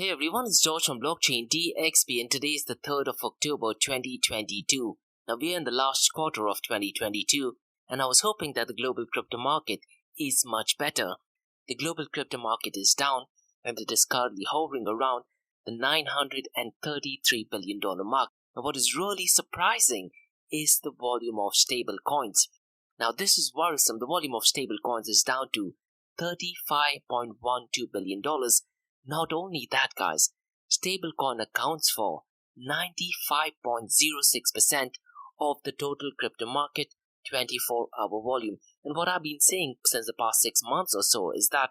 Hey everyone, it's George from Blockchain DXP and today is the 3rd of October 2022. Now we are in the last quarter of 2022 and I was hoping that the global crypto market is much better. The global crypto market is down and it is currently hovering around the $933 billion mark. Now what is really surprising is the volume of stable coins. Now this is worrisome. The volume of stable coins is down to $35.12 billion. Not only that, guys, stablecoin accounts for 95.06% of the total crypto market 24-hour volume. And what I've been saying since the past 6 months or so is that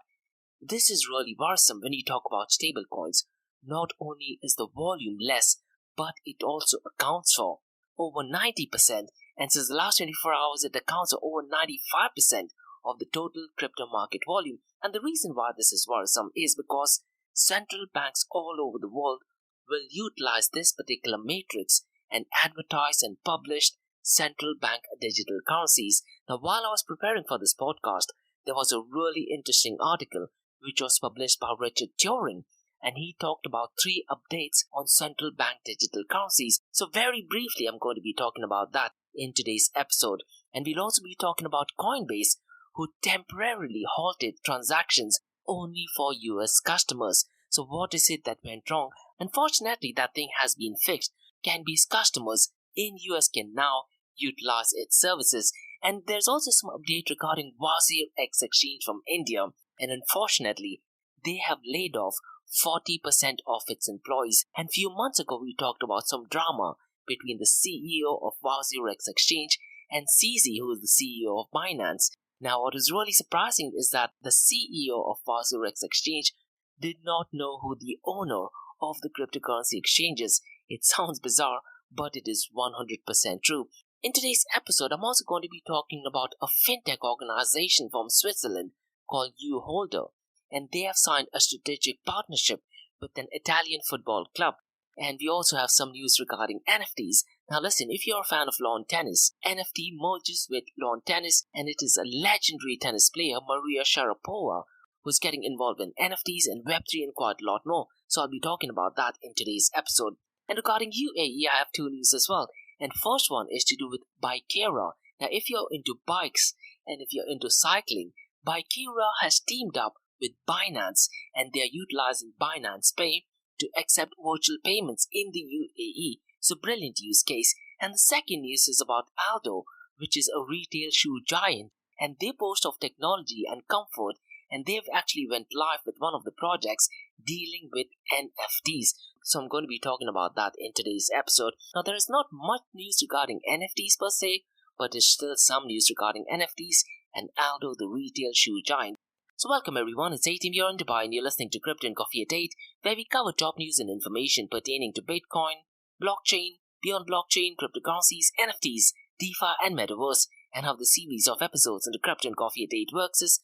this is really worrisome when you talk about stablecoins. Not only is the volume less, but it also accounts for over 90%. And since the last 24 hours, it accounts for over 95% of the total crypto market volume. And the reason why this is worrisome is because central banks all over the world will utilize this particular matrix and advertise and publish central bank digital currencies. Now, while I was preparing for this podcast, there was a really interesting article which was published by Richard Turing, and he talked about 3 updates on central bank digital currencies. So very briefly, I'm going to be talking about that in today's episode. And we'll also be talking about Coinbase, who temporarily halted transactions only for US customers. So what is it that went wrong? Unfortunately, that thing has been fixed. Coinbase customers in US can now utilize its services. And there's also some update regarding WazirX exchange from India. And unfortunately, they have laid off 40% of its employees. And a few months ago, we talked about some drama between the CEO of WazirX exchange and CZ, who is the CEO of Binance. Now, what is really surprising is that the CEO of WazirX exchange did not know who the owner of the cryptocurrency exchange is. It sounds bizarre, but it is 100% true. In today's episode, I'm also going to be talking about a fintech organization from Switzerland called Holder, and they have signed a strategic partnership with an Italian football club. And we also have some news regarding NFTs. Now listen, if you're a fan of lawn tennis, NFT merges with lawn tennis, and it is a legendary tennis player, Maria Sharapova, who's getting involved in NFTs and Web3 and quite a lot more. So I'll be talking about that in today's episode. And regarding UAE, I have 2 news as well. And first one is to do with Bikeera. Now if you're into bikes and if you're into cycling, Bikeera has teamed up with Binance, and they're utilizing Binance Pay to accept virtual payments in the UAE. So brilliant use case. And the second news is about Aldo, which is a retail shoe giant, and they boast of technology and comfort, and they've actually went live with one of the projects dealing with NFTs. So I'm going to be talking about that in today's episode. Now there is not much news regarding NFTs per se, but there's still some news regarding NFTs and Aldo, the retail shoe giant. So welcome everyone, it's 8am here in Dubai and you're listening to Crypto and Coffee at 8, where we cover top news and information pertaining to Bitcoin, blockchain, beyond blockchain, cryptocurrencies, NFTs, DeFi and Metaverse, and how the series of episodes into Crypto and Coffee at 8 works is,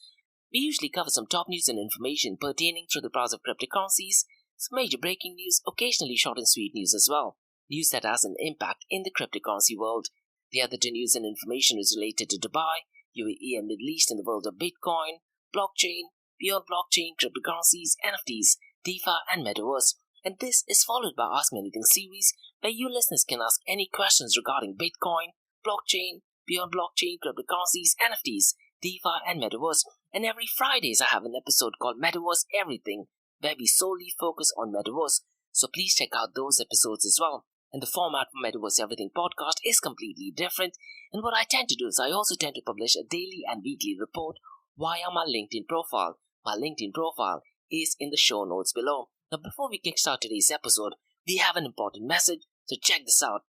we usually cover some top news and information pertaining to the price of cryptocurrencies, some major breaking news, occasionally short and sweet news as well, news that has an impact in the cryptocurrency world. The other 2 news and information is related to Dubai, UAE and Middle East in the world of Bitcoin, blockchain, beyond blockchain, cryptocurrencies, NFTs, DeFi and Metaverse. And this is followed by Ask Me Anything series, where you listeners can ask any questions regarding Bitcoin, blockchain, beyond blockchain, cryptocurrencies, NFTs, DeFi and Metaverse. And every Fridays I have an episode called Metaverse Everything, where we solely focus on Metaverse. So please check out those episodes as well. And the format for Metaverse Everything podcast is completely different. And what I tend to do is I also tend to publish a daily and weekly report via my LinkedIn profile. My LinkedIn profile is in the show notes below. Now before we kickstart today's episode, we have an important message, so check this out.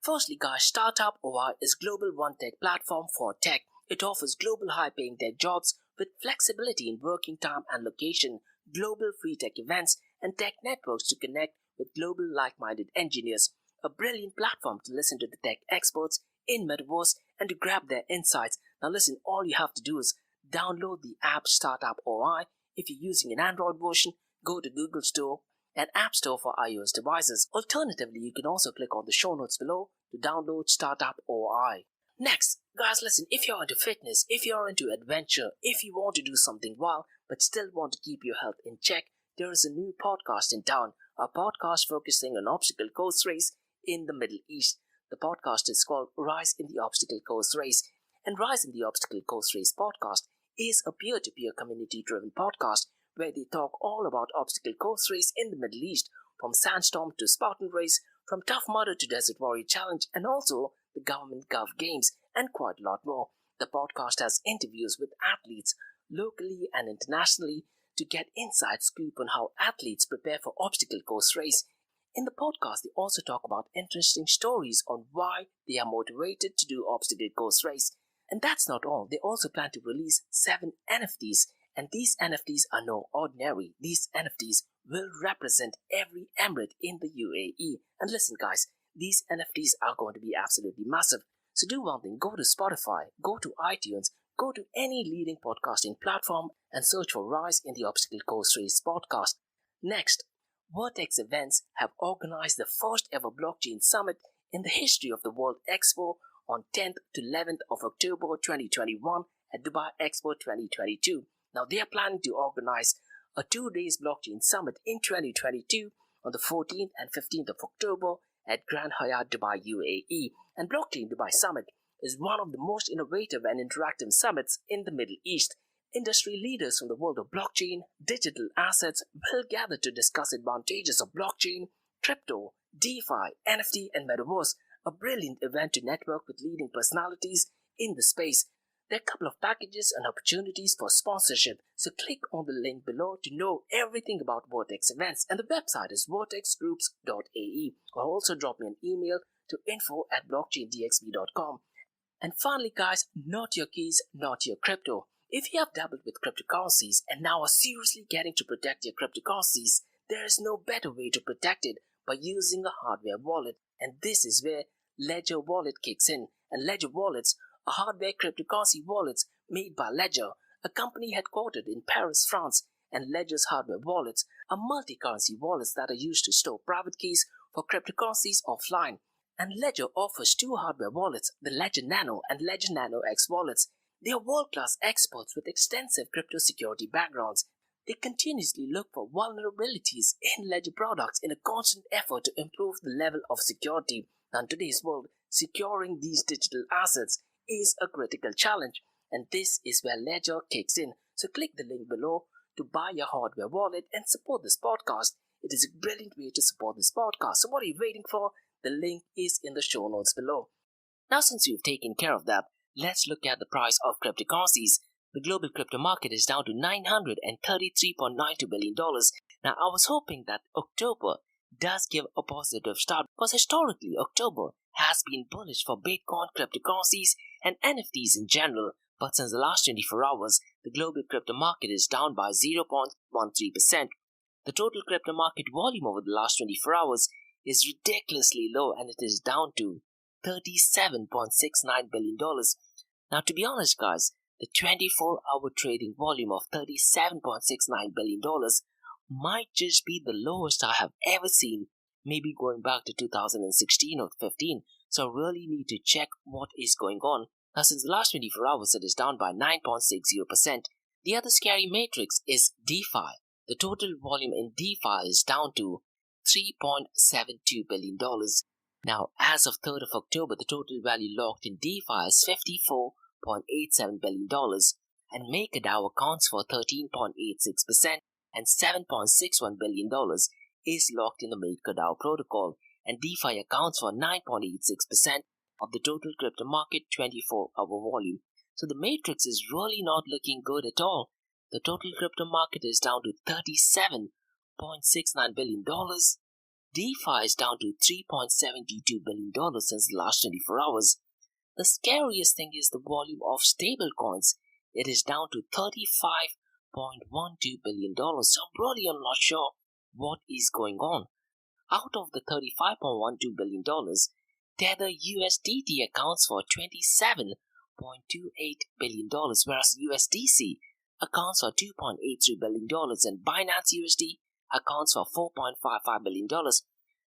Firstly guys, Startup OI is global one-tech platform for tech. It offers global high-paying tech jobs with flexibility in working time and location, global free tech events, and tech networks to connect with global like-minded engineers. A brilliant platform to listen to the tech experts in Metaverse and to grab their insights. Now listen, all you have to do is download the app Startup OI. If you're using an Android version, go to Google Store and App Store for iOS devices. Alternatively, you can also click on the show notes below to download Startup OI. Next, guys, listen, if you're into fitness, if you're into adventure, if you want to do something wild but still want to keep your health in check, there is a new podcast in town, a podcast focusing on obstacle course race in the Middle East. The podcast is called Rise in the Obstacle Course Race, and Rise in the Obstacle Course Race podcast is a peer-to-peer community-driven podcast where they talk all about obstacle course race in the Middle East, from Sandstorm to Spartan Race, from Tough Mudder to Desert Warrior Challenge, and also the Government Gov Games, and quite a lot more. The podcast has interviews with athletes locally and internationally to get inside scoop on how athletes prepare for obstacle course race. In the podcast, they also talk about interesting stories on why they are motivated to do obstacle course race. And that's not all. They also plan to release 7 NFTs, and these NFTs are no ordinary. These NFTs will represent every emirate in the UAE. And listen guys, these NFTs are going to be absolutely massive. So do one thing, go to Spotify, go to iTunes, go to any leading podcasting platform and search for Rise in the Obstacle Course Race podcast. Next, WazirX Events have organized the first ever blockchain summit in the history of the World Expo on 10th to 11th of October 2021 at Dubai Expo 2022. Now they are planning to organize a 2 days blockchain summit in 2022 on the 14th and 15th of October at Grand Hyatt Dubai UAE. And Blockchain Dubai Summit is one of the most innovative and interactive summits in the Middle East. Industry leaders from the world of blockchain, digital assets will gather to discuss advantages of blockchain, crypto, DeFi, NFT, and Metaverse, a brilliant event to network with leading personalities in the space. There are a couple of packages and opportunities for sponsorship, so click on the link below to know everything about WazirX Events, and the website is wazirxgroups.ae, or also drop me an email to info@blockchaindxb.com. And finally guys, not your keys, not your crypto. If you have dabbled with cryptocurrencies and now are seriously getting to protect your cryptocurrencies, there is no better way to protect it by using a hardware wallet. And this is where Ledger Wallet kicks in. And Ledger Wallets are hardware cryptocurrency wallets made by Ledger, a company headquartered in Paris, France. And Ledger's hardware wallets are multi-currency wallets that are used to store private keys for cryptocurrencies offline. And Ledger offers 2 hardware wallets, the Ledger Nano and Ledger Nano X wallets. They are world-class experts with extensive crypto security backgrounds. They continuously look for vulnerabilities in Ledger products in a constant effort to improve the level of security. Now, in today's world, securing these digital assets is a critical challenge, and this is where Ledger kicks in. So click the link below to buy your hardware wallet and support this podcast. It is a brilliant way to support this podcast. So what are you waiting for? The link is in the show notes below. Now, since you've taken care of that, let's look at the price of cryptocurrencies. The global crypto market is down to $933.92 billion. Now, I was hoping that October does give a positive start, because historically October has been bullish for Bitcoin, cryptocurrencies, and NFTs in general. But since the last 24 hours, the global crypto market is down by 0.13%. The total crypto market volume over the last 24 hours is ridiculously low, and it is down to $37.69 billion. Now, to be honest guys, the 24-hour trading volume of $37.69 billion might just be the lowest I have ever seen, maybe going back to 2016 or 15. So I really need to check what is going on. Now, since the last 24 hours, it is down by 9.60%. The other scary matrix is DeFi. The total volume in DeFi is down to $3.72 billion. Now, as of 3rd of October, the total value locked in DeFi is $54.87 billion, and MakerDAO accounts for 13.86%, and $7.61 billion is locked in the MakerDAO protocol, and DeFi accounts for 9.86% of the total crypto market 24-hour volume. So the matrix is really not looking good at all. The total crypto market is down to $37.69 billion. DeFi is down to $3.72 billion since the last 24 hours. The scariest thing is the volume of stablecoins. It is down to $35.12 billion. So I'm really not sure what is going on. Out of the $35.12 billion, Tether USDT accounts for $27.28 billion, whereas USDC accounts for $2.83 billion, and Binance USD accounts for $4.55 billion.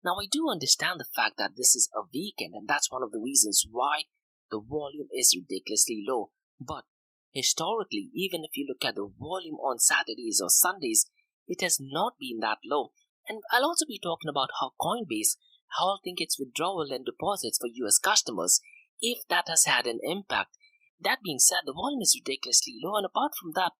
Now, I do understand the fact that this is a weekend, and that's one of the reasons why the volume is ridiculously low. But historically, even if you look at the volume on Saturdays or Sundays, it has not been that low. And I'll also be talking about how Coinbase halting its withdrawal and deposits for US customers, if that has had an impact. That being said, the volume is ridiculously low, and apart from that,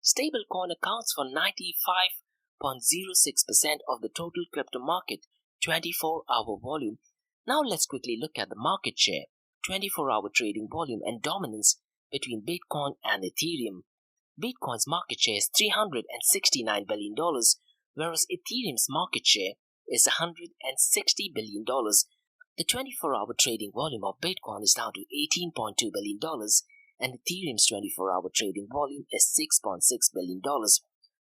stablecoin accounts for 95.06% of the total crypto market 24-hour volume. Now let's quickly look at the market share, 24-hour trading volume, and dominance between Bitcoin and Ethereum. Bitcoin's market share is $369 billion, whereas Ethereum's market share is $160 billion. The 24-hour trading volume of Bitcoin is down to $18.2 billion, and Ethereum's 24-hour trading volume is $6.6 billion.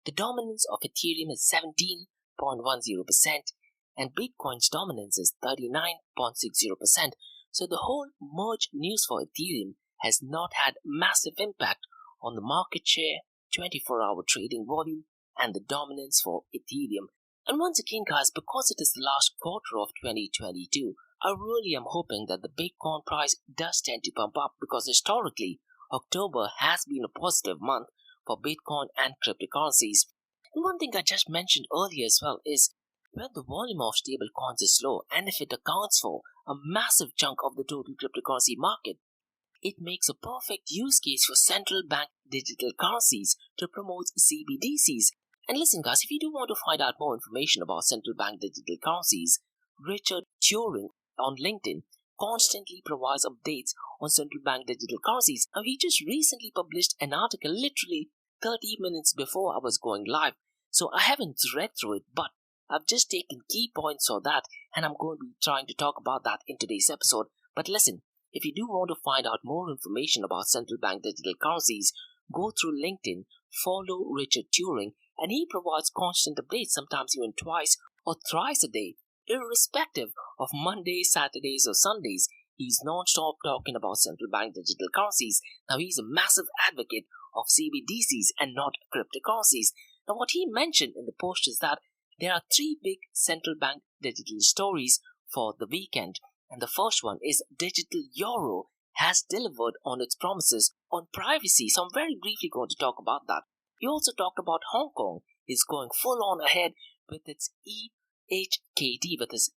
The dominance of Ethereum is 17.10%, and Bitcoin's dominance is 39.60%. So the whole merge news for Ethereum has not had massive impact on the market share, 24-hour trading volume, and the dominance for Ethereum. And once again, guys, because it is the last quarter of 2022, I really am hoping that the Bitcoin price does tend to pump up, because historically, October has been a positive month for Bitcoin and cryptocurrencies. And one thing I just mentioned earlier as well is when the volume of stable coins is low, and if it accounts for a massive chunk of the total cryptocurrency market, it makes a perfect use case for central bank digital currencies to promote CBDCs. And listen, guys, if you do want to find out more information about central bank digital currencies, Richard Turing on LinkedIn constantly provides updates on central bank digital currencies. And he just recently published an article literally 30 minutes before I was going live. So I haven't read through it, but I've just taken key points for that, and I'm going to be trying to talk about that in today's episode. But listen, if you do want to find out more information about central bank digital currencies, go through LinkedIn, follow Richard Turing, and he provides constant updates, sometimes even twice or thrice a day, irrespective of Mondays, Saturdays, or Sundays. He's non-stop talking about central bank digital currencies. Now, he's a massive advocate of CBDCs and not cryptocurrencies. Now, what he mentioned in the post is that there are three big central bank digital stories for the weekend. And the first one is digital euro has delivered on its promises on privacy. So I'm very briefly going to talk about that. He also talked about Hong Kong is going full on ahead with its EHKD, with its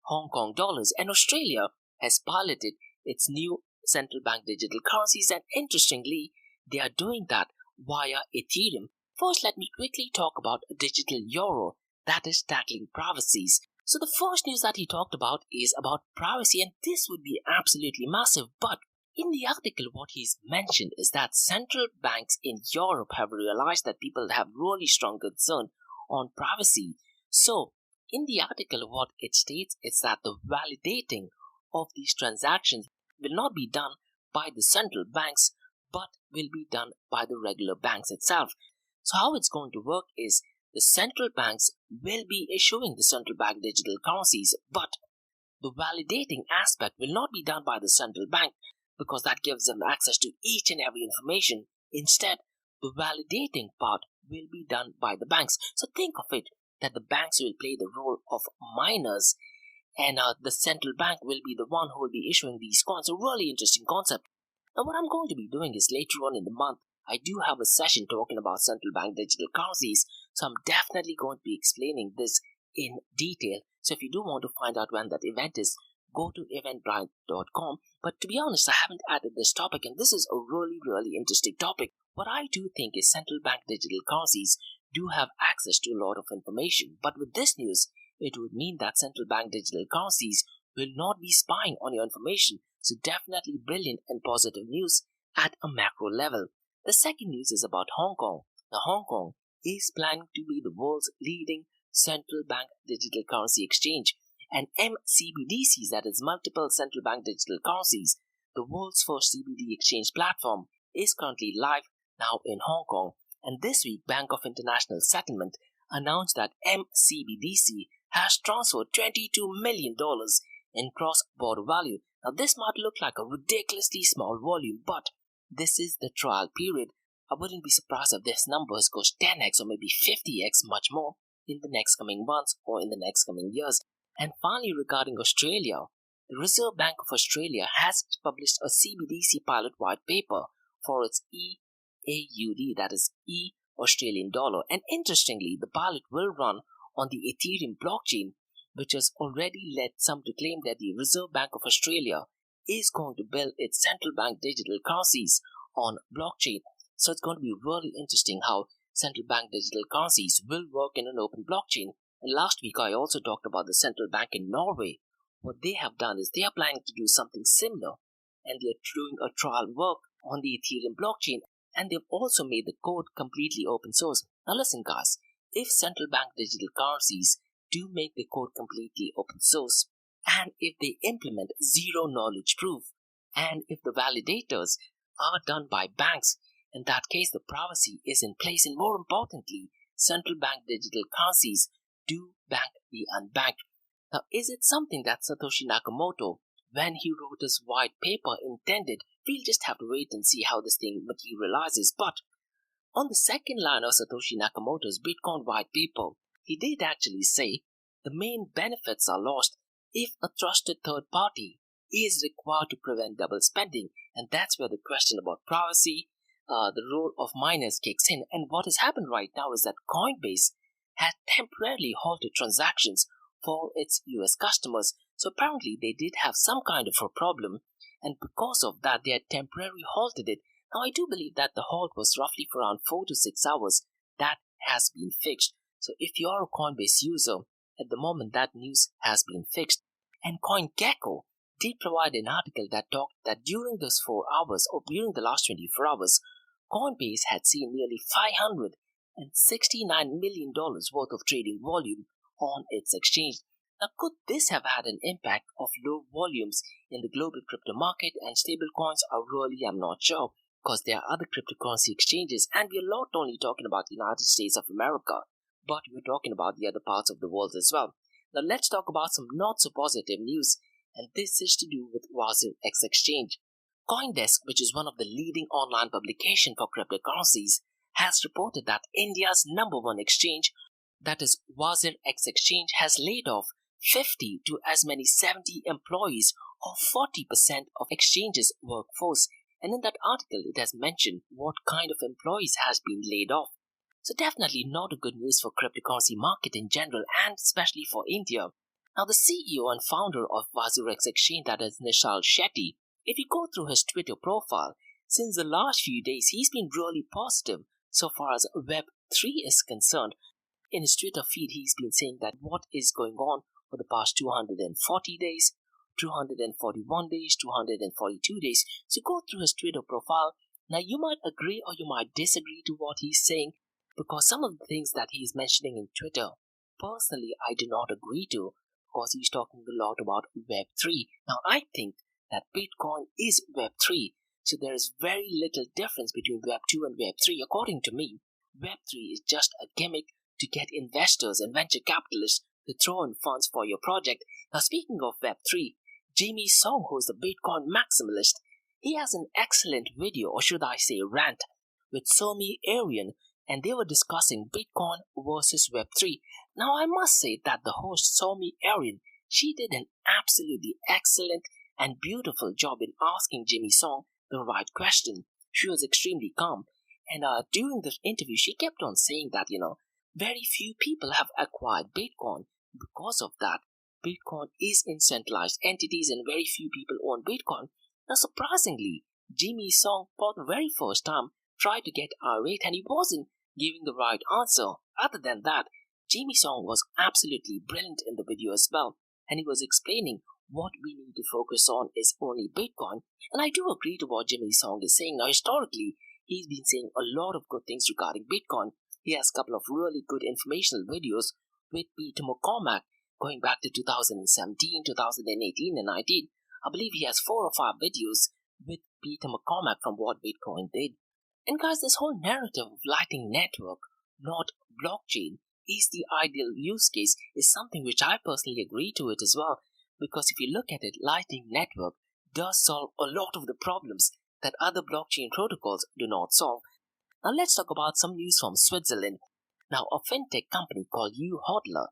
Hong Kong dollars. And Australia has piloted its new central bank digital currencies. And interestingly, they are doing that via Ethereum. First, let me quickly talk about digital euro that is tackling privacies. So the first news that he talked about is about privacy, and this would be absolutely massive. But in the article, what he's mentioned is that central banks in Europe have realized that people have really strong concern on privacy. So in the article, what it states is that the validating of these transactions will not be done by the central banks, but will be done by the regular banks itself. So how it's going to work is the central banks will be issuing the central bank digital currencies, but the validating aspect will not be done by the central bank, because that gives them access to each and every information. Instead, the validating part will be done by the banks. So think of it that the banks will play the role of miners, and the central bank will be the one who will be issuing these coins. A really interesting concept. Now, what I'm going to be doing is later on in the month, I do have a session talking about central bank digital currencies, so I'm definitely going to be explaining this in detail. So if you do want to find out when that event is, go to eventbrite.com. But to be honest, I haven't added this topic, and this is a really, really interesting topic. What I do think is central bank digital currencies do have access to a lot of information. But with this news, it would mean that central bank digital currencies will not be spying on your information. So definitely brilliant and positive news at a macro level. The second news is about Hong Kong. Now, Hong Kong is planning to be the world's leading central bank digital currency exchange. And MCBDCs, that is multiple central bank digital currencies, the world's first CBD exchange platform, is currently live now in Hong Kong. And this week, Bank of International Settlement announced that MCBDC has transferred $22 million in cross-border value. Now, this might look like a ridiculously small volume, but this is the trial period. I wouldn't be surprised if this numbers goes 10x or maybe 50x much more in the next coming months or in the next coming years. And finally, regarding Australia, the Reserve Bank of Australia has published a CBDC pilot white paper for its EAUD, that is Australian dollar. And interestingly, the pilot will run on the Ethereum blockchain, which has already led some to claim that the Reserve Bank of Australia is going to build its central bank digital currencies on blockchain. So it's going to be really interesting how central bank digital currencies will work in an open blockchain. And last week I also talked about the central bank in Norway. What they have done is they are planning to do something similar, and they are doing a trial work on the Ethereum blockchain, and they've also made the code completely open source. Now listen guys, if central bank digital currencies do make the code completely open source, and if they implement zero knowledge proof, and if the validators are done by banks, in that case the privacy is in place, and more importantly, central bank digital currencies do bank the unbanked. Now, is it something that Satoshi Nakamoto, when he wrote his white paper, intended? We'll just have to wait and see how this thing materializes. But on the second line of Satoshi Nakamoto's Bitcoin white paper, he did actually say the main benefits are lost if a trusted third party is required to prevent double spending. And that's where the question about privacy, the role of miners kicks in. And what has happened right now is that Coinbase had temporarily halted transactions for its US customers. So apparently they did have some kind of a problem, and because of that they had temporarily halted it. Now I do believe that the halt was roughly for around 4 to 6 hours. That has been fixed. So if you are a Coinbase user, at the moment that news has been fixed. And CoinGecko did provide an article that talked that during those 4 hours, or during the last 24 hours, Coinbase had seen nearly $569 million worth of trading volume on its exchange. Now, could this have had an impact of low volumes in the global crypto market and stablecoins? I'm not sure, because there are other cryptocurrency exchanges, and we are not only talking about the United States of America, but we're talking about the other parts of the world as well. Now, let's talk about some not so positive news, and this is to do with WazirX exchange. CoinDesk, which is one of the leading online publications for cryptocurrencies, has reported that India's number one exchange, that is WazirX exchange, has laid off 50 to as many 70 employees, or 40% of exchange's workforce. And in that article it has mentioned what kind of employees has been laid off. So definitely not a good news for cryptocurrency market in general, and especially for India. Now the CEO and founder of WazirX exchange, that is Nishal Shetty, if you go through his Twitter profile, since the last few days he's been really positive so far as Web3 is concerned. In his Twitter feed, he's been saying that what is going on for the past 240 days, 241 days, 242 days. So go through his Twitter profile. Now you might agree or you might disagree to what he's saying, because some of the things that he's mentioning in Twitter, personally I do not agree to, because he's talking a lot about Web3. Now I think that Bitcoin is Web3, so there is very little difference between Web2 and Web3 according to me. Web3 is just a gimmick to get investors and venture capitalists to throw in funds for your project. Now speaking of Web3, Jimmy Song, who is the Bitcoin maximalist, he has an excellent video, or should I say rant, with Somi Arian, and they were discussing Bitcoin versus Web3. Now I must say that the host Somi Arian, she did an absolutely excellent and beautiful job in asking Jimmy Song the right question. She was extremely calm, and during the interview she kept on saying that, very few people have acquired Bitcoin. Because of that, Bitcoin is in centralized entities and very few people own Bitcoin. Now surprisingly, Jimmy Song for the very first time tried to get irate, and he wasn't giving the right answer. Other than that, Jimmy Song was absolutely brilliant in the video as well, and he was explaining what we need to focus on is only Bitcoin. And I do agree to what Jimmy Song is saying. Now historically, he's been saying a lot of good things regarding Bitcoin. He has a couple of really good informational videos with Peter McCormack going back to 2017, 2018 and 19. I believe he has 4 or 5 videos with Peter McCormack from What Bitcoin Did. And guys, this whole narrative of Lightning Network, not blockchain, is the ideal use case, is something which I personally agree to it as well. Because if you look at it, Lightning Network does solve a lot of the problems that other blockchain protocols do not solve. Now let's talk about some news from Switzerland. Now a fintech company called hodler,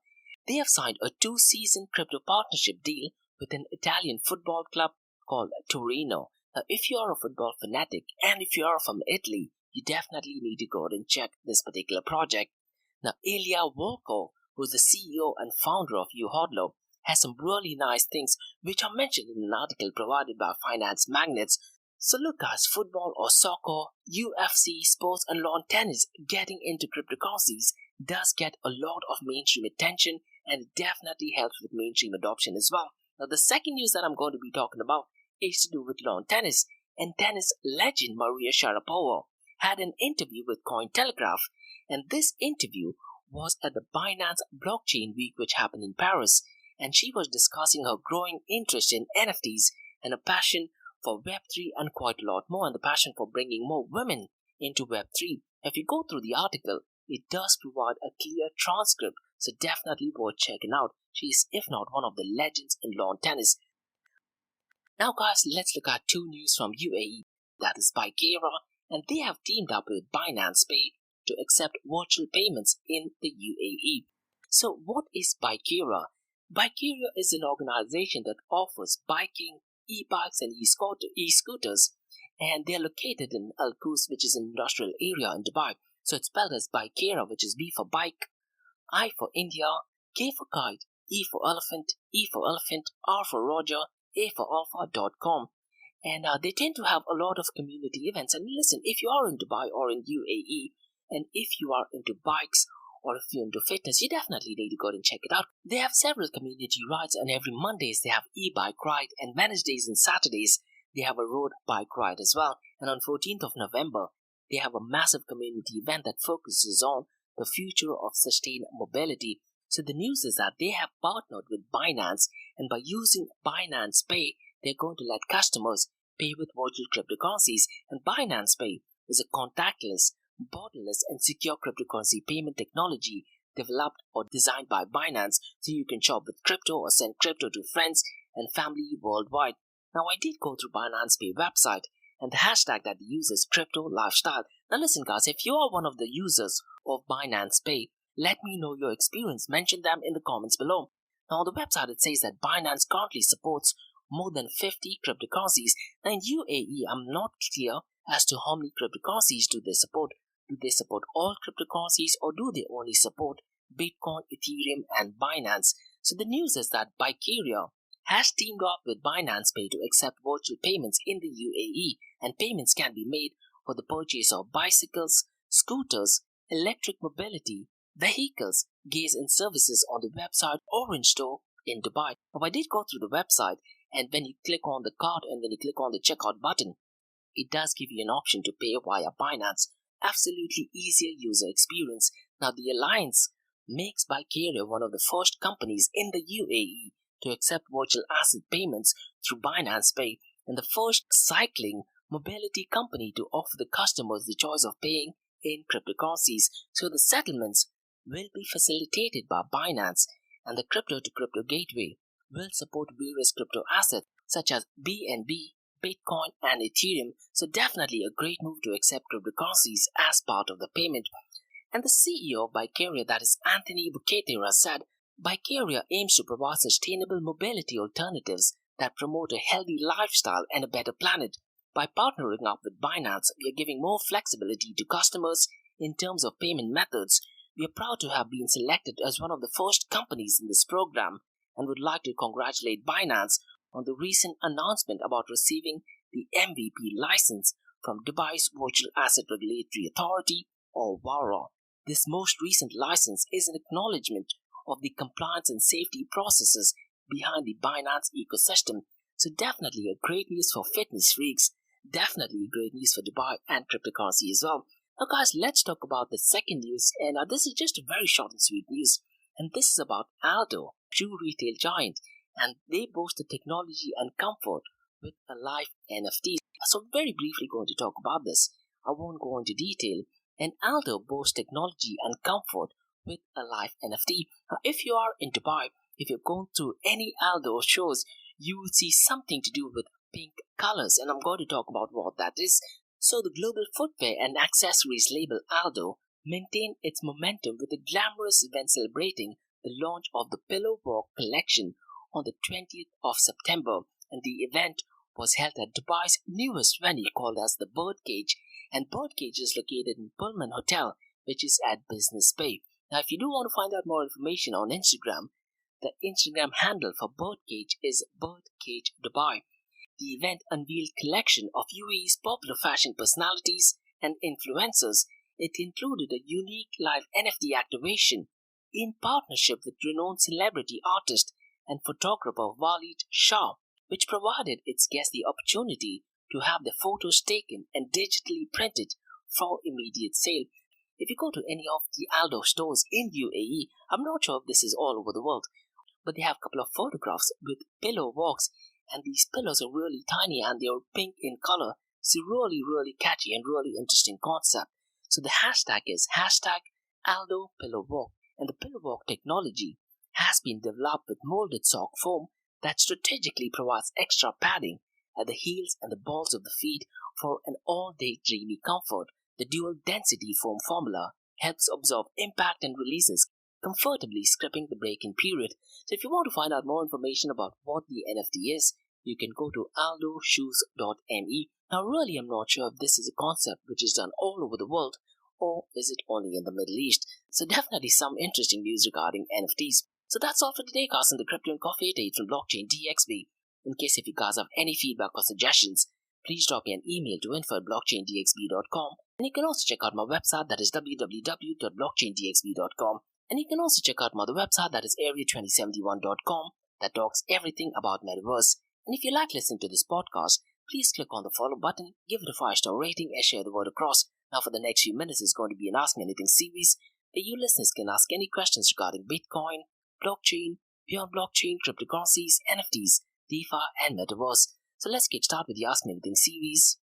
they have signed a 2-season crypto partnership deal with an Italian football club called Torino. Now if you are a football fanatic and if you are from Italy, you definitely need to go and check this particular project. Now, Ilya Volkov, who's the CEO and founder of uHodler, has some really nice things which are mentioned in an article provided by finance magnates. So look guys, football or soccer, UFC, sports and lawn tennis getting into cryptocurrencies does get a lot of mainstream attention, and it definitely helps with mainstream adoption as well. Now the second news that I'm going to be talking about is to do with lawn tennis, and tennis legend Maria Sharapova had an interview with Cointelegraph, and this interview was at the Binance Blockchain Week which happened in Paris, and she was discussing her growing interest in NFTs and a passion for Web3 and quite a lot more, and the passion for bringing more women into Web3. If you go through the article, it does provide a clear transcript, so definitely worth checking out. She is, if not one of the legends in lawn tennis. Now guys, let's look at two news from UAE, that is Bikeera, and they have teamed up with Binance Pay to accept virtual payments in the UAE. So what is Bikeera? Bikeera is an organization that offers biking, e-bikes and e-scooters, and they are located in Al Quoz, which is an industrial area in Dubai. So it's spelled as Bikeera, which is B for bike, I for India, K for kite, E for elephant, R for Roger, A for alpha.com. And they tend to have a lot of community events. And listen, if you are in Dubai or in UAE, and if you are into bikes or if you're into fitness, you definitely need to go and check it out. They have several community rides, and every Mondays they have e-bike ride, and Wednesdays and Saturdays they have a road bike ride as well. And on 14th of November, they have a massive community event that focuses on the future of sustained mobility. So the news is that they have partnered with Binance, and by using Binance Pay, they're going to let customers pay with virtual cryptocurrencies. And Binance Pay is a contactless, borderless and secure cryptocurrency payment technology developed or designed by Binance, so you can shop with crypto or send crypto to friends and family worldwide. Now I did go through Binance Pay website, and the hashtag that they use is crypto lifestyle. Now listen guys, if you are one of the users of Binance Pay, let me know your experience. Mention them in the comments below. Now on the website it says that Binance currently supports more than 50 cryptocurrencies. Now in UAE, I'm not clear as to how many cryptocurrencies do they support. Do they support all cryptocurrencies, or do they only support Bitcoin, Ethereum and Binance? So the news is that Bikeera has teamed up with Binance Pay to accept virtual payments in the UAE, and payments can be made for the purchase of bicycles, scooters, electric mobility, vehicles, goods and services on the website Orange Store in Dubai. Now I did go through the website, and when you click on the card and when you click on the checkout button, it does give you an option to pay via Binance. Absolutely easier user experience. Now the alliance makes Bikeera one of the first companies in the UAE to accept virtual asset payments through Binance Pay, and the first cycling mobility company to offer the customers the choice of paying in cryptocurrencies. So the settlements will be facilitated by Binance, and the crypto-to-crypto gateway will support various crypto assets such as BNB, Bitcoin and Ethereum. So definitely a great move to accept cryptocurrencies as part of the payment. And the CEO of Bikeera, that is Anthony Bikeera, said Bikeera aims to provide sustainable mobility alternatives that promote a healthy lifestyle and a better planet. By partnering up with Binance, we are giving more flexibility to customers in terms of payment methods. We are proud to have been selected as one of the first companies in this program, and would like to congratulate Binance on the recent announcement about receiving the MVP license from Dubai's Virtual Asset Regulatory Authority, or VARA. This most recent license is an acknowledgement of the compliance and safety processes behind the Binance ecosystem. So definitely a great news for fitness freaks, definitely great news for Dubai and cryptocurrency as well. Now guys, let's talk about the second news, and this is just a very short and sweet news, and this is about Aldo, shoe retail giant, and they boast the technology and comfort with a live NFT. So very briefly going to talk about this. I won't go into detail. And Aldo boasts technology and comfort with a live NFT. Now if you are in Dubai, if you're going to any Aldo shows, you will see something to do with pink colors, and I'm going to talk about what that is. So the global footwear and accessories label Aldo maintained its momentum with a glamorous event celebrating the launch of the Pillow Walk collection on the 20th of September, and the event was held at Dubai's newest venue called as the Birdcage, and Birdcage is located in Pullman Hotel, which is at Business Bay. Now, if you do want to find out more information on Instagram, the Instagram handle for Birdcage is Birdcage Dubai. The event unveiled a collection of UAE's popular fashion personalities and influencers. It included a unique live NFT activation in partnership with renowned celebrity artist and photographer Walid Shah, which provided its guests the opportunity to have their photos taken and digitally printed for immediate sale. If you go to any of the Aldo stores in UAE, I'm not sure if this is all over the world, but they have a couple of photographs with pillow walks, and these pillows are really tiny and they are pink in color. It's a really, really catchy and really interesting concept. So the hashtag is hashtag Aldo Pillow Walk, and the pillow walk technology has been developed with molded sock foam that strategically provides extra padding at the heels and the balls of the feet for an all-day dreamy comfort. The dual density foam formula helps absorb impact and releases comfortably, skipping the break-in period. So if you want to find out more information about what the NFT is, you can go to aldoshoes.me. Now really I'm not sure if this is a concept which is done all over the world or is it only in the Middle East. So definitely some interesting news regarding NFTs. So that's all for today, guys, on the Crypto and Coffee Date from Blockchain DXB. In case if you guys have any feedback or suggestions, please drop me an email to info@blockchaindxb.com. And you can also check out my website, that is www.blockchaindxb.com. And you can also check out my other website, that is area2071.com, that talks everything about Metaverse. And if you like listening to this podcast, please click on the follow button, give it a 5-star rating, and share the word across. Now for the next few minutes is going to be an Ask Me Anything series, where you listeners can ask any questions regarding Bitcoin, blockchain, beyond blockchain, cryptocurrencies, NFTs, DeFi, and Metaverse. So let's get started with the Ask Me Anything series.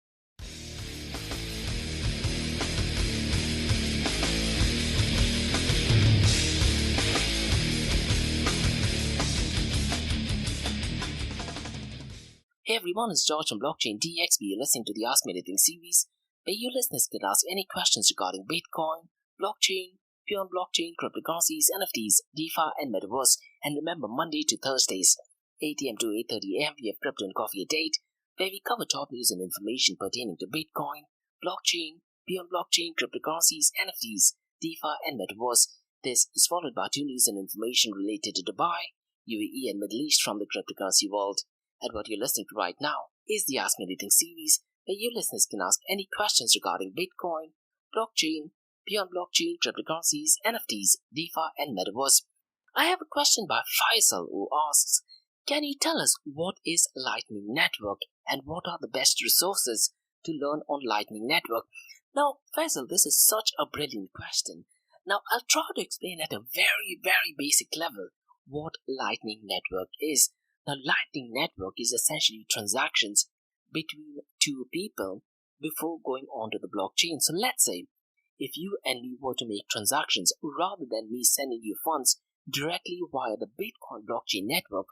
Hey everyone, it's George from Blockchain DXB. You're listening to the Ask Me Anything series, where you listeners can ask any questions regarding Bitcoin, blockchain, beyond blockchain, cryptocurrencies, NFTs, DeFi, and Metaverse. And remember, Monday to Thursdays, 8 a.m. to 8:30 a.m., we have Crypto and Coffee a Date, where we cover top news and information pertaining to Bitcoin, blockchain, beyond blockchain, cryptocurrencies, NFTs, DeFi, and Metaverse. This is followed by 2 news and information related to Dubai, UAE, and Middle East from the cryptocurrency world. And what you're listening to right now is the Ask Me Anything series, where you listeners can ask any questions regarding Bitcoin, blockchain, beyond blockchain, cryptocurrencies, NFTs, DeFi, and Metaverse. I have a question by Faisal who asks, can you tell us what is Lightning Network and what are the best resources to learn on Lightning Network? Now, Faisal, this is such a brilliant question. Now, I'll try to explain at a very, very basic level what Lightning Network is. Now, Lightning Network is essentially transactions between 2 people before going onto the blockchain. So let's say if you and me were to make transactions, rather than me sending you funds directly via the Bitcoin blockchain network,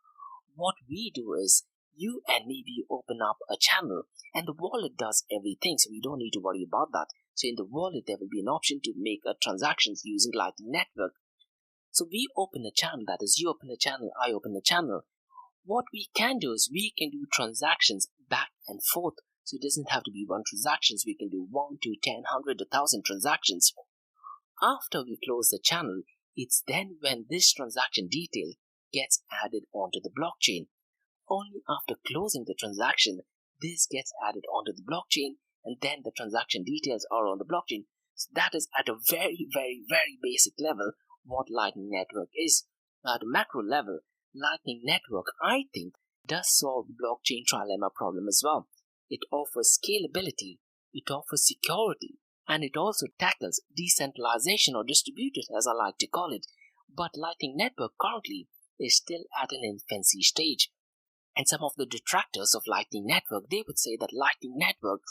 what we do is you and me, we open up a channel and the wallet does everything. So we don't need to worry about that. So in the wallet, there will be an option to make transactions using Lightning Network. So we open a channel, that is you open a channel, I open a channel. What we can do is we can do transactions back and forth. So it doesn't have to be 1 transaction. We can do 1, 2, 10, 100, 1,000 transactions. After we close the channel, it's then when this transaction detail gets added onto the blockchain. Only after closing the transaction, this gets added onto the blockchain, and then the transaction details are on the blockchain. So that is at a very, very, very basic level what Lightning Network is. Now at a macro level, Lightning Network, I think, does solve the blockchain trilemma problem as well. It offers scalability, it offers security, and it also tackles decentralization or distributed, as I like to call it. But Lightning Network currently is still at an infancy stage. And some of the detractors of Lightning Network, they would say that Lightning Network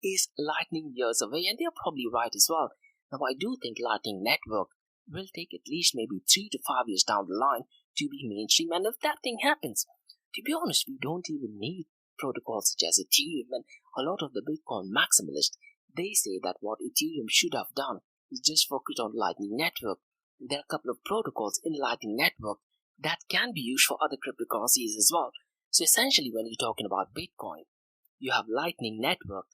is lightning years away, and they're probably right as well. Now, I do think Lightning Network will take at least maybe 3 to 5 years down the line to be mainstream, and if that thing happens, to be honest, we don't even need protocols such as Ethereum. And a lot of the Bitcoin maximalists, they say that what Ethereum should have done is just focus on Lightning Network. There are a couple of protocols in Lightning Network that can be used for other cryptocurrencies as well. So essentially, when you're talking about Bitcoin, you have Lightning Network,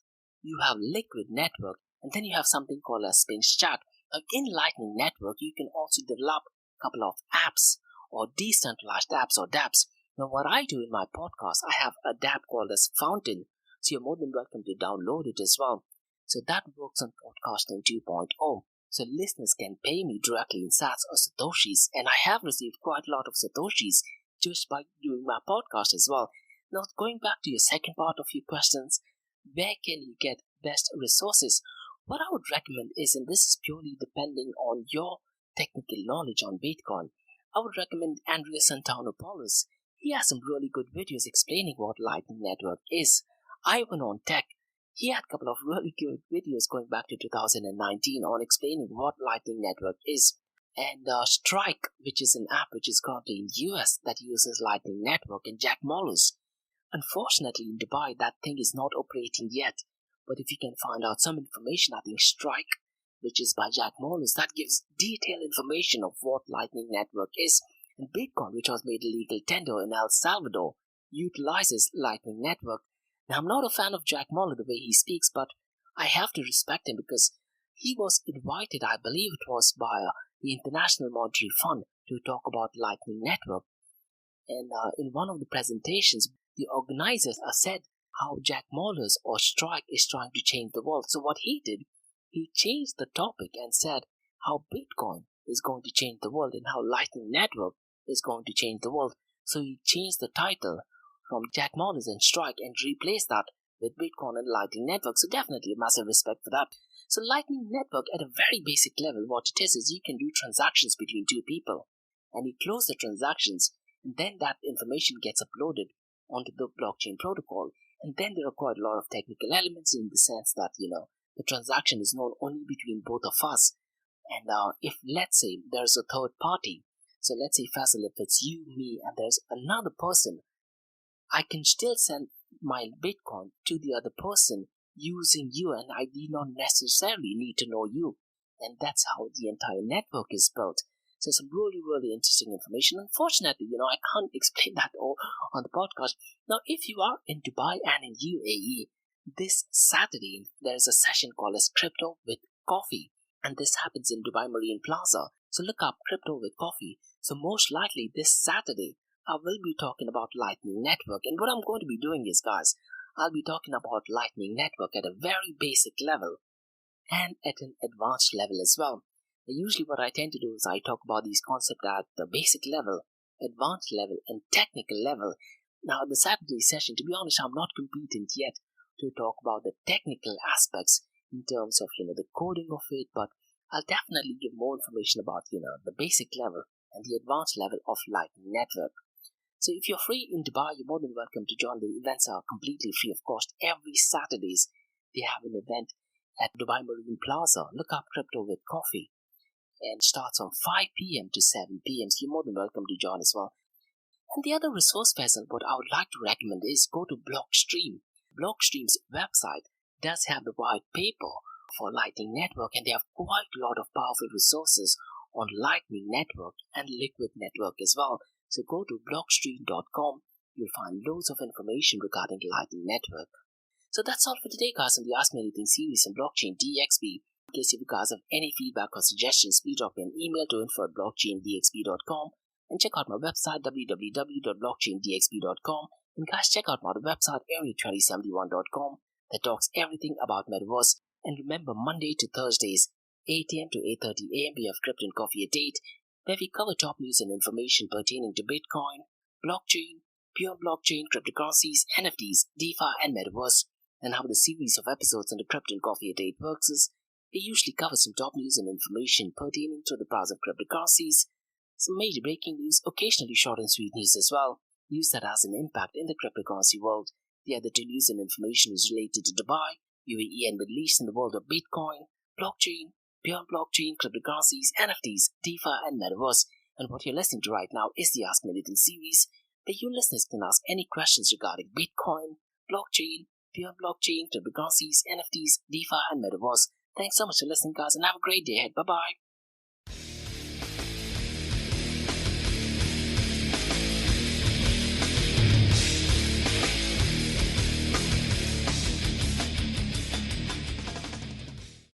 you have Liquid Network, and then you have something called a Spinch Chat. Now, in Lightning Network, you can also develop a couple of apps or decentralized apps or dApps. Now, what I do in my podcast, I have a dApp called as Fountain, so you're more than welcome to download it as well. So that works on Podcasting 2.0. So listeners can pay me directly in sats or satoshis, and I have received quite a lot of satoshis just by doing my podcast as well. Now, going back to your second part of your questions, where can you get best resources? What I would recommend is, and this is purely depending on your technical knowledge on Bitcoin, I would recommend Andrea Santanopoulos. He has some really good videos explaining what Lightning Network is. Ivan on Tech, he had a couple of really good videos going back to 2019 on explaining what Lightning Network is. And Strike, which is an app which is currently in the US that uses Lightning Network, and Jack Mollers. Unfortunately, in Dubai, that thing is not operating yet. But if you can find out some information, I think Strike, which is by Jack Mollers, that gives detailed information of what Lightning Network is. And Bitcoin, which was made a legal tender in El Salvador, utilizes Lightning Network. Now, I'm not a fan of Jack Moller the way he speaks, but I have to respect him because he was invited, I believe it was by the International Monetary Fund, to talk about Lightning Network. And in one of the presentations, the organizers said how Jack Mollers or Strike is trying to change the world. So what he did, he changed the topic and said how Bitcoin is going to change the world and how Lightning Network is going to change the world. So he changed the title from Jack Mollers and Strike and replaced that with Bitcoin and Lightning Network. So definitely a massive respect for that. So Lightning Network, at a very basic level, what it is you can do transactions between two people, and you close the transactions, and then that information gets uploaded onto the blockchain protocol. And then there are quite a lot of technical elements in the sense that, the transaction is known only between both of us. And if, let's say, there's a third party, so let's say, Faisal, if it's you, me, and there's another person, I can still send my Bitcoin to the other person using you, and I do not necessarily need to know you. And that's how the entire network is built. So some really, really interesting information. Unfortunately, I can't explain that all on the podcast. Now, if you are in Dubai and in UAE, this Saturday, there's a session called as Crypto with Coffee. And this happens in Dubai Marine Plaza. So look up Crypto with Coffee. So most likely this Saturday, I will be talking about Lightning Network. And what I'm going to be doing is, guys, I'll be talking about Lightning Network at a very basic level and at an advanced level as well. Usually what I tend to do is I talk about these concepts at the basic level, advanced level, and technical level. Now, the Saturday session, to be honest, I'm not competent yet to talk about the technical aspects in terms of, the coding of it, but I'll definitely give more information about, the basic level and the advanced level of Lightning Network. So if you're free in Dubai, you're more than welcome to join. The events are completely free of cost. Every Saturdays, they have an event at Dubai Marine Plaza. Look up Crypto with Coffee. And starts from 5 p.m. to 7 p.m. So you're more than welcome to join as well. And the other resource person, what I would like to recommend is go to Blockstream. Blockstream's website does have the white paper for Lightning Network, and they have quite a lot of powerful resources on Lightning Network and Liquid Network as well. So go to blockstream.com. You'll find loads of information regarding Lightning Network. So that's all for today, guys, on the Ask Me Anything series on Blockchain DXB. In case you guys have any feedback or suggestions, please drop me an email to info@blockchaindxb.com and check out my website www.blockchaindxb.com. And guys, check out my website area2071.com that talks everything about Metaverse. And remember, Monday to Thursdays, 8 a.m. to 8:30 a.m. we have Crypto and Coffee at 8, where we cover top news and information pertaining to Bitcoin, blockchain, pure blockchain, cryptocurrencies, NFTs, DeFi, and Metaverse. And how the series of episodes on the Crypto and Coffee at 8 works is, we usually cover some top news and information pertaining to the price of cryptocurrencies, some major breaking news, occasionally short and sweet news as well, news that has an impact in the cryptocurrency world. The other two news and information is related to Dubai, UAE, and Middle East in the world of Bitcoin, blockchain, pure blockchain, cryptocurrencies, NFTs, DeFi, and Metaverse. And what you're listening to right now is the Ask Me Anything series, where you listeners can ask any questions regarding Bitcoin, blockchain, pure blockchain, cryptocurrencies, NFTs, DeFi, and Metaverse. Thanks so much for listening, guys, and have a great day ahead. Bye-bye.